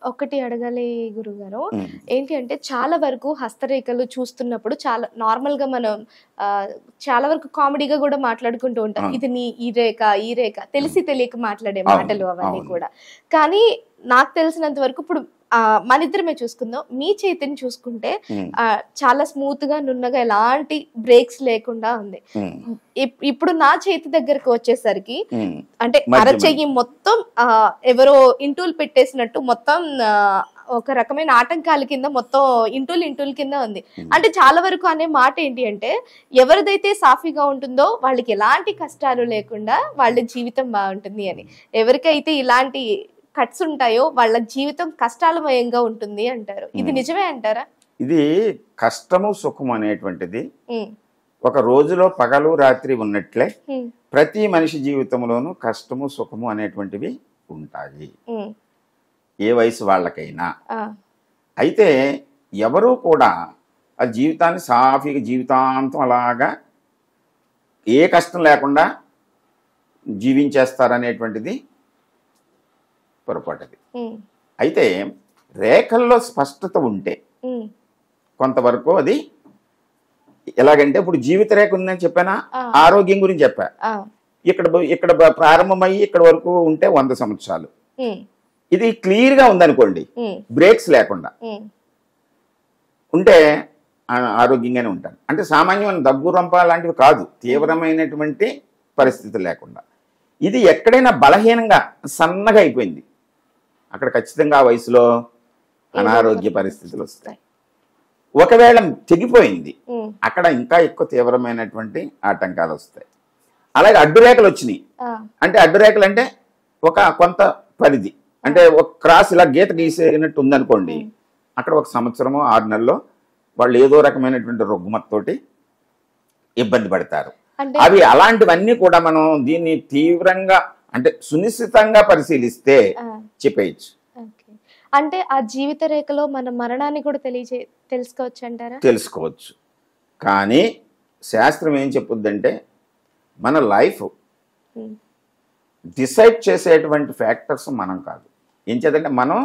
ఒకటి అడగాలి గురుగారు. హ్మ్. ఏంటి అంటే చాలా వరకు హస్తరేఖలు చూస్తున్నప్పుడు చాలా నార్మల్‌గా మనం చాలా వరకు కామెడీగా గూడా మాట్లాడుకుంటూ ఉంటాం. అవును. ఇది నీ ఈ రేఖ తెలిసి తెలియక మాట్లాడే అవును. మాటలు అవన్నీ అవును. కూడా. కానీ నాకు తెలిసినంత వరకు ఇప్పుడు మనిద్దరమే చూసుకుందాం. మీ చేతిని చూసుకుంటే హ్మ్. చాలా స్మూత్‌గా, నున్నగా ఎలాంటి బ్రేక్స్ లేకుండా ఉంది. హ్మ్. ఇప్పుడు నా చేతి దగ్గరకు వచ్చేసరికి హ్మ్. అంటే మధ్య అరచెయ్యి మొత్తం ఎవరో ఇంటూలు పెట్టేసినట్టు మొత్తం ఒక రకమైన ఆటంకాల కింద మొత్తం ఇంటూలు కింద ఉంది. అంటే చాలా వరకు అనే మాట ఏంటి అంటే ఎవరిదైతే సాఫీగా ఉంటుందో వాళ్ళకి ఎలాంటి కష్టాలు లేకుండా వాళ్ళ జీవితం బాగుంటుంది అని. ఎవరికైతే ఇలాంటి కట్స్ ఉంటాయో వాళ్ళ జీవితం కష్టాలమయంగా ఉంటుంది అంటారు. ఇది నిజమే అంటారా? ఇది కష్టము సుఖము అనేటువంటిది ఉమ్, ఒక రోజులో పగలు రాత్రి ఉన్నట్లే ఉమ్, ప్రతి మనిషి జీవితంలోనూ కష్టము సుఖము అనేటువంటివి ఉంటాయి, ఉమ్, ఏ వయసు వాళ్ళకైనా. ఆ, అయితే ఎవరూ కూడా ఆ జీవితాన్ని సాఫీగా జీవితాంతం అలాగా ఏ కష్టం లేకుండా జీవించేస్తారనేటువంటిది పొరపాటుది. ఉమ్, అయితే రేఖల్లో స్పష్టత ఉంటే ఉమ్, కొంతవరకు అది ఎలాగంటే ఇప్పుడు జీవిత రేఖ ఉందని చెప్పానా, ఆ. ఆరోగ్యం గురించి చెప్పా. ఆ, ఇక్కడ ప్రారంభమయ్యి ఇక్కడ వరకు ఉంటే 100 సంవత్సరాలు. ఉమ్, ఇది క్లియర్గా ఉందనుకోండి, ఉమ్, బ్రేక్స్ లేకుండా ఉమ్, ఉంటే ఆరోగ్యంగానే ఉంటాను. అంటే సామాన్యమైన దగ్గు రొంప లాంటివి కాదు, తీవ్రమైనటువంటి పరిస్థితి లేకుండా. ఇది ఎక్కడైనా బలహీనంగా సన్నగా అయిపోయింది, అక్కడ ఖచ్చితంగా ఆ వయసులో అనారోగ్య పరిస్థితులు వస్తాయి. ఒకవేళ తెగిపోయింది, ఉమ్, అక్కడ ఇంకా ఎక్కువ తీవ్రమైనటువంటి ఆటంకాలు వస్తాయి. అలాగే అడ్డురేఖలు వచ్చినాయి ఆ, అంటే, అడ్డురేఖలు అంటే ఒక కొంత పరిధి, అంటే ఒక క్రాస్ ఇలా గీత గీసేనట్టు ఉందనుకోండి, అక్కడ ఒక సంవత్సరమో 6 నెలల్లో వాళ్ళు ఏదో రకమైనటువంటి రుగ్మతతోటి ఇబ్బంది పడతారు. అంటే అవి అలాంటివన్నీ కూడా మనం దీన్ని తీవ్రంగా అంటే సునిశ్చితంగా పరిశీలిస్తే ఆ, చెప్పేయచ్చు, ఓకే. అంటే ఆ జీవిత రేఖలో మన మరణాన్ని కూడా తెలుసుకోవచ్చు అంటారా? తెలుసుకోవచ్చు. కానీ శాస్త్రం ఏం చెప్పుద్దంటే, మన లైఫ్ ఉమ్, డిసైడ్ చేసేటువంటి ఫ్యాక్టర్స్ మనం కాదు. ఏం చేద్దంటే, మనం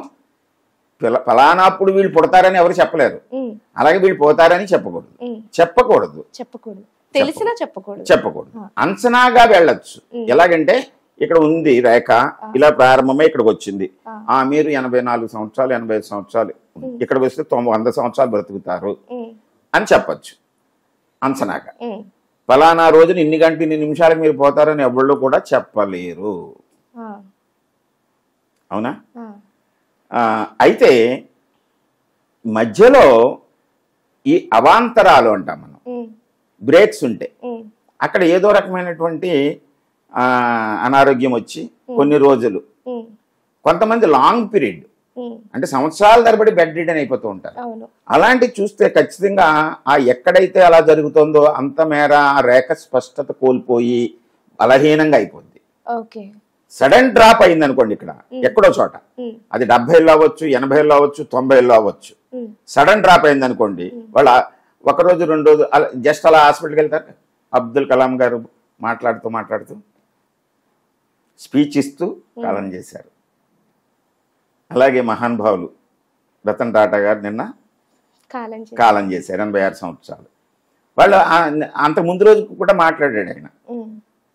ఫలానాప్పుడు వీళ్ళు పుడతారని ఎవరు చెప్పలేరు, ఉమ్, అలాగే వీళ్ళు పోతారని చెప్పకూడదు. ఉమ్, చెప్పకూడదు చెప్పకూడదు, తెలిసినా చెప్పకూడదు. చెప్పకూడదు ఆ. అంచనాగా వెళ్ళొచ్చు. ఉమ్. ఎలాగంటే, ఇక్కడ ఉంది రేఖ, ఇలా ప్రారంభమై ఇక్కడికి వచ్చింది, ఆ. మీరు 84 సంవత్సరాలు 85 సంవత్సరాలు ఇక్కడికి వస్తే 100 సంవత్సరాలు బ్రతుకుతారు ఉమ్, అని చెప్పచ్చు అంచనాగా. ఉమ్, ఫలానా రోజున ఇన్ని గంటలు ఇన్ని నిమిషాలకు మీరు పోతారని ఎవళ్ళు కూడా చెప్పలేరు, ఆ, అవునా? ఆ, అయితే మధ్యలో ఈ అవాంతరాలు అంటాం మనం, ఉమ్, బ్రేక్స్ ఉంటే ఉమ్, అక్కడ ఏదో రకమైనటువంటి అనారోగ్యం వచ్చి కొన్ని రోజులు, ఉమ్, కొంతమంది లాంగ్ పీరియడ్ ఉమ్, అంటే సంవత్సరాల తరబడి బెడ్ రిడన్ అయిపోతూ ఉంటారు. అవును. అలాంటివి చూస్తే ఖచ్చితంగా ఆ ఎక్కడైతే అలా జరుగుతుందో అంత మేర ఆ రేఖ స్పష్టత కోల్పోయి బలహీనంగా అయిపోద్ది. ఓకే. సడన్ డ్రాప్ అయింది అనుకోండి, ఇక్కడ ఎక్కడో చోట, ఉమ్, అది 70 అవ్వచ్చు, 80 అవ్వచ్చు, 90 అవ్వచ్చు, ఉమ్, సడన్ డ్రాప్ అయింది అనుకోండి, వాళ్ళ ఒక రోజు 2 రోజు అలా జస్ట్ అలా హాస్పిటల్కి వెళ్తారు. అబ్దుల్ కలాం గారు మాట్లాడుతూ స్పీచ్ ఇస్తూ కాలం చేశారు. అలాగే మహానుభావులు రతన్ టాటా గారు నిన్న కాలం చేశారు, 86 సంవత్సరాలు. వాళ్ళు అంత ముందు రోజు కూడా మాట్లాడాడు ఆయన, ఉమ్,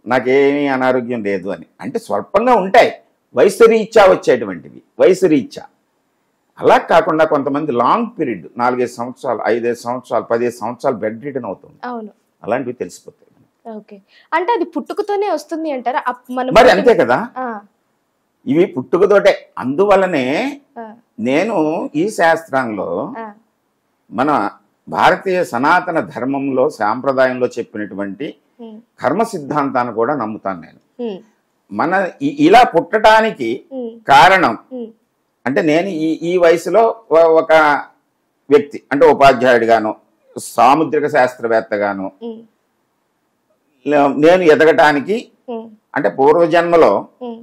నాకేమీ అనారోగ్యం లేదు అని. అంటే స్వల్పంగా ఉంటాయి, వయసు రీత్యా వచ్చేటువంటివి, వయసు రీత్యా. అలా కాకుండా కొంతమంది లాంగ్ పీరియడ్ 4-5 సంవత్సరాలు, 5-5 సంవత్సరాలు, 15 సంవత్సరాలు బెడ్ రిడన్ అవుతుంది. అవును. అలాంటివి తెలిసిపోతాయి. ఓకే. అంటే అది పుట్టుకతోనే వస్తుంది అంటారా? మరి అంతే కదా, ఆ, ఇవి పుట్టుకతోటే. అందువల్లనే ఆ, నేను ఈ శాస్త్రంలో ఆ, మన భారతీయ సనాతన ధర్మంలో సాంప్రదాయంలో చెప్పినటువంటి ఉమ్, కర్మ సిద్ధాంతాన్ని కూడా నమ్ముతాను నేను. ఉమ్, మన ఇలా పుట్టడానికి ఉమ్, కారణం ఉమ్, అంటే, నేను ఈ వయసులో ఒక వ్యక్తి అంటే ఉపాధ్యాయుడిగాను, సాముద్రిక శాస్త్రవేత్తగాను ఉమ్, నేను ఎదగటానికి ఉమ్, అంటే పూర్వజన్మలో ఉమ్,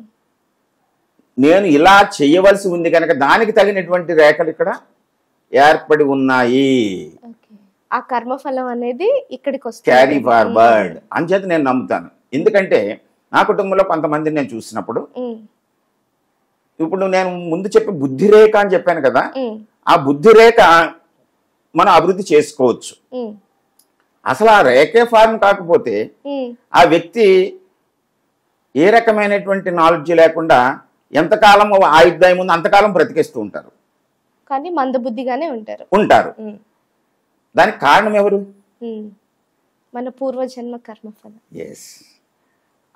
నేను ఇలా చేయవలసి ఉంది కనుక దానికి తగినటువంటి రేఖలు ఇక్కడ ఏర్పడి ఉన్నాయి. ఓకే. ఆ కర్మఫలం అనేది ఇక్కడికి వస్తుంది. క్యారీ ఫార్వర్డ్ అంచేత నేను నమ్ముతాను. ఎందుకంటే నా కుటుంబంలో కొంతమందిని నేను చూసినప్పుడు ఉమ్, ఇప్పుడు నేను ముందు చెప్పి బుద్ధి రేఖ అని చెప్పాను కదా, ఉమ్, ఆ బుద్ధి రేఖ మనం అభివృద్ధి చేసుకోవచ్చు. ఉమ్, అసలు ఆ రేఖే ఫార్మ్ కాకపోతే ఉమ్, ఆ వ్యక్తి ఏ రకమైనటువంటి నాలెడ్జ్ లేకుండా ఎంతకాలం ఆయుర్దాయం ఉంది అంతకాలం బ్రతికేస్తూ ఉంటారు కానీ మందబుద్ధిగానే ఉంటారు. ఉంటారు ఉమ్, దానికి కారణం ఎవరు? ఉమ్, మన పూర్వజన్మ కర్మఫలం. ఎస్,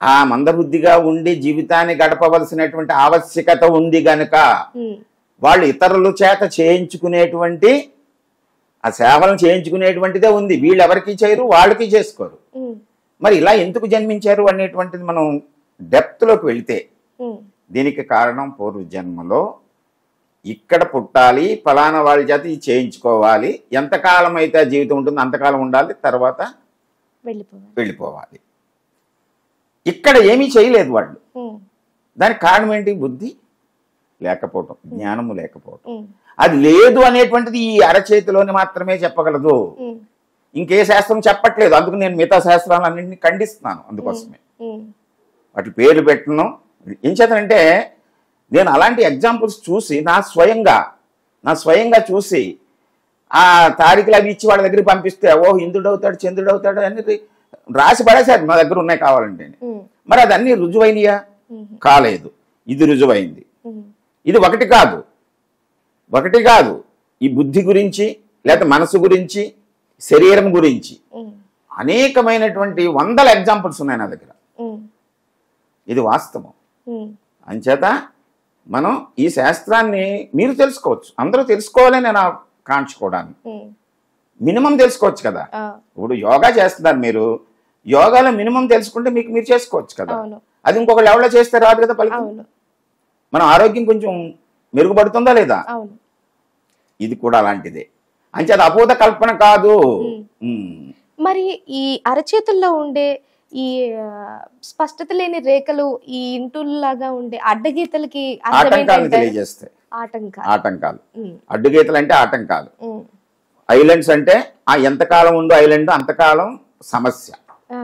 ఆ మందబుద్ధిగా ఉండి జీవితాన్ని గడపవలసినటువంటి ఆవశ్యకత ఉంది గనుక ఉమ్, వాళ్ళు ఇతరుల చేత చేయించుకునేటువంటి ఆ సేవలను చేయించుకునేటువంటిదే ఉంది. వీళ్ళు ఎవరికి చేయరు, వాళ్ళకి చేసుకోరు. ఉమ్, మరి ఇలా ఎందుకు జన్మించారు అనేటువంటిది మనం డెప్త్లోకి వెళితే ఉమ్, దీనికి కారణం పూర్వజన్మలో ఇక్కడ పుట్టాలి, ఫలానా వాళ్ళ చేత ఇది చేయించుకోవాలి, ఎంతకాలం అయితే ఆ జీవితం ఉంటుందో అంతకాలం ఉండాలి, తర్వాత వెళ్ళిపోవాలి. వెళ్ళిపోవాలి. ఇక్కడ ఏమీ చేయలేదు వాళ్ళు. ఉమ్, దానికి కారణం ఏంటి? బుద్ధి లేకపోవటం, జ్ఞానము లేకపోవటం. ఉమ్, అది లేదు అనేటువంటిది ఈ అరచేతిలోని మాత్రమే చెప్పగలదు, ఉమ్, ఇంకే శాస్త్రం చెప్పట్లేదు. అందుకు నేను మిగతా శాస్త్రాలన్నింటినీ ఖండిస్తున్నాను. అందుకోసమే ఉమ్, వాటి పేర్లు పెట్టను. ఏం చేతనంటే నేను అలాంటి ఎగ్జాంపుల్స్ చూసి నా స్వయంగా చూసి ఆ తారీఖులు అవి ఇచ్చి వాళ్ళ దగ్గరికి పంపిస్తే ఓ ఇంద్రుడు అవుతాడు, చంద్రుడు అవుతాడు అని రాసి పడేసారు. మా దగ్గర ఉన్నాయి కావాలంటే. ఉమ్, మరి అది అన్ని రుజువైనయా? ఉమ్, కాలేదు. ఇది రుజువైంది. ఉమ్, ఇది ఒకటి కాదు. ఈ బుద్ధి గురించి లేకపోతే మనసు గురించి, శరీరం గురించి ఉమ్, అనేకమైనటువంటి వందల ఎగ్జాంపుల్స్ ఉన్నాయి నా దగ్గర. ఉమ్, ఇది వాస్తవం. ఉమ్, అంచేత మనం ఈ శాస్త్రాన్ని మీరు తెలుసుకోవచ్చు, అందరూ తెలుసుకోవాలని నేను కాంక్షకోవడానికి ఉమ్, మినిమం తెలుసుకోవచ్చు కదా. ఆ, ఇప్పుడు యోగా చేస్తున్నారు మీరు, యోగాలో మినిమం తెలుసుకుంటే మీకు మీరు చేసుకోవచ్చు కదా. అవును, అది ఇంకొక లెవెల్లో చేస్తే రాదు కదా ఫలితం. అవును, మన ఆరోగ్యం కొంచెం మెరుగుపడుతుందా లేదా? అవును. ఇది కూడా అలాంటిదే. అంచేత అపోత కల్పన కాదు. ఉమ్. మరి ఈ అరచేతుల్లో ఉండే ఈ స్పష్టత లేని రేఖలు, ఈ ఇంటుల్లాగా ఉండే అడ్డగీతలకి అర్థం ఆటంకాలను ఏంటంటే తెలియజేస్తాయి. ఆటంకాలు. ఉమ్, అడ్డుగీతలు అంటే ఆటంకాలు. ఉమ్, ఐలాండ్స్ అంటే ఆ ఎంతకాలం ఉందో ఐలాండ్ అంతకాలం సమస్య. ఆ,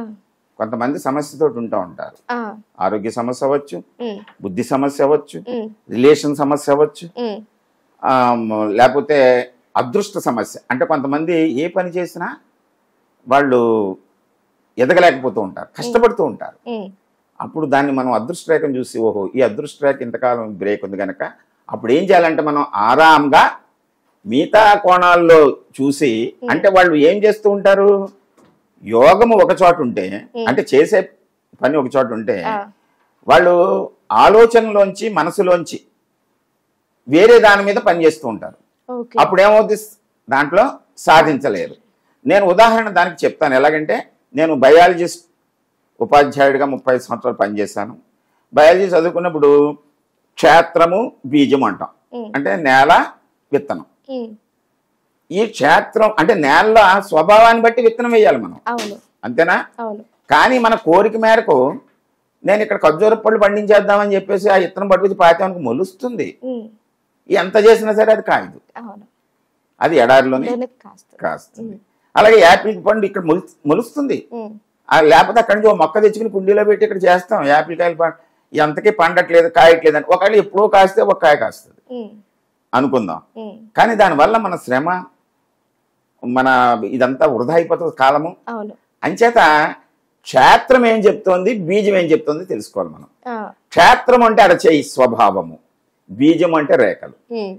కొంతమంది సమస్యతో ఉంటూ ఉంటారు. ఆ, ఆరోగ్య సమస్య అవ్వచ్చు, ఉమ్, బుద్ధి సమస్య అవ్వచ్చు, ఉమ్, రిలేషన్ సమస్య అవ్వచ్చు, ఉమ్, లేకపోతే అదృష్ట సమస్య. అంటే కొంతమంది ఏ పని చేసినా వాళ్ళు ఎదగలేకపోతూ ఉంటారు, కష్టపడుతూ ఉంటారు. ఉమ్, అప్పుడు దాన్ని మనం అదృష్ట రేఖను చూసి ఓహో ఈ అదృష్ట రేఖ ఇంతకాలం బ్రేక్ ఉంది కనుక అప్పుడు ఏం చేయాలంటే మనం ఆరాంగా మిగతా కోణాల్లో చూసి, అంటే వాళ్ళు ఏం చేస్తూ ఉంటారు, యోగము ఒక చోట ఉంటే అంటే చేసే పని ఒక చోట ఉంటే ఆ, వాళ్ళు ఆలోచనలోంచి మనసులోంచి వేరే దాని మీద పనిచేస్తూ ఉంటారు. ఓకే. అప్పుడు ఏమవుతుంది, దాంట్లో సాధించలేరు. నేను ఉదాహరణ దానికి చెప్తాను. ఎలాగంటే నేను బయాలజిస్ట్ ఉపాధ్యాయుడిగా 30 సంవత్సరాలు పనిచేశాను. బయాలజీ చదువుకున్నప్పుడు క్షేత్రము బీజం అంటాం, అంటే నేల విత్తనం. ఉమ్, ఈ క్షేత్రం అంటే నేల స్వభావాన్ని బట్టి విత్తనం వేయాలి మనం, అవును, అంతేనా? అవును, కానీ మన కోరిక మేరకు నేను ఇక్కడ ఖర్జూర పళ్ళు పండించేద్దామని చెప్పేసి ఆ విత్తనం పట్టుకొచ్చి పాతానికి మొలుస్తుంది. ఉమ్, ఎంత చేసినా సరే అది కాయదు, అవును, అది ఎడారిలోనే వెనక్కి కాస్తుంది. కాస్తుంది. అలాగే యాపిల్ పండు ఇక్కడ మొలుస్తుంది. ఉమ్, లేకపోతే అక్కడి నుంచి ఒక మొక్క తెచ్చుకుని కుండీలో పెట్టి ఇక్కడ చేస్తాం. యాపిల్ కాయలు ఎంతకీ పండట్లేదు, కాయట్లేదు అని ఒకవేళ ఎప్పుడో కాస్తే ఒక కాయ కాస్తుంది ఉమ్, అనుకుందాం. ఉమ్, కానీ దానివల్ల మన శ్రమ, మన ఇదంతా వృధా అయిపోతుంది కాలము. అవును, అంచేత క్షేత్రం ఏం చెప్తోంది, బీజం ఏం చెప్తోంది తెలుసుకోవాలి మనం. ఆ, క్షేత్రం అంటే అరచేయి స్వభావము, బీజం అంటే రేఖలు. ఉమ్,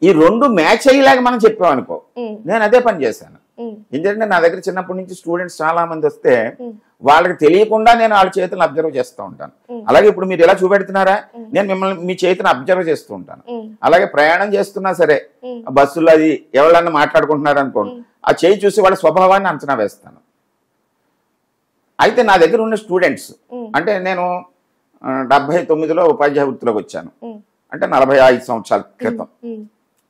ఈ రెండు మ్యాచ్ అయ్యేలాగా మనం చెప్పామనుకో. ఉమ్, నేను అదే పని చేశాను. ఉమ్, ఎందుకంటే నా దగ్గర చిన్నప్పటి నుంచి స్టూడెంట్స్ చాలా మంది వస్తే ఉమ్, వాళ్ళకి తెలియకుండా నేను వాళ్ళ చేతులను అబ్జర్వ్ చేస్తూ ఉంటాను. అలాగే ఇప్పుడు మీరు ఎలా చూపెడుతున్నారా, నేను మిమ్మల్ని మీ చేతిని అబ్జర్వ్ చేస్తూ ఉంటాను. ఉమ్, అలాగే ప్రయాణం చేస్తున్నా సరే ఉమ్, బస్సులో అది ఎవరన్నా మాట్లాడుకుంటున్నారు అనుకోండి, ఆ చేయి చూసి వాళ్ళ స్వభావాన్ని అంచనా వేస్తాను. అయితే నా దగ్గర ఉన్న స్టూడెంట్స్ అంటే నేను 79లో ఉపాధ్యాయ వృత్తిలోకి వచ్చాను, ఉమ్, అంటే 45 సంవత్సరాల క్రితం. ఉమ్,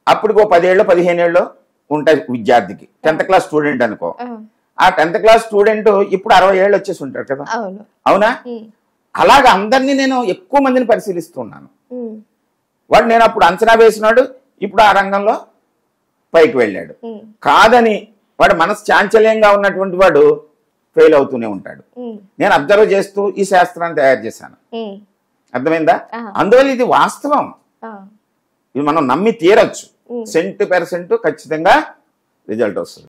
అప్పటికో 10 ఏళ్ళు 15 ఏళ్ళు ఉంటాయి విద్యార్థికి. 10th క్లాస్ స్టూడెంట్ అనుకో. ఆ, ఆ 10th క్లాస్ స్టూడెంట్ ఇప్పుడు 60 ఏళ్ళు వచ్చేసి ఉంటాడు కదా, అవును, అవునా? ఉమ్, అలాగ అందరినీ నేను ఎక్కువ మందిని పరిశీలిస్తున్నాను. ఉమ్, వాడు నేను అప్పుడు అంచనా వేసినాడు, ఇప్పుడు ఆ రంగంలో పైకి వెళ్ళాడు. ఉమ్, కాదని వాడు మనసు చాంచల్యంగా ఉన్నటువంటి వాడు ఫెయిల్ అవుతూనే ఉంటాడు. ఉమ్, నేను అబ్జర్వ్ చేస్తూ ఈ శాస్త్రాన్ని తయారు చేశాను. ఉమ్, అర్థమైందా? ఆ. అందువల్ల ఇది వాస్తవం. ఇది మనం నమ్మి తీరచ్చు. 100% ఖచ్చితంగా రిజల్ట్ వస్తుంది.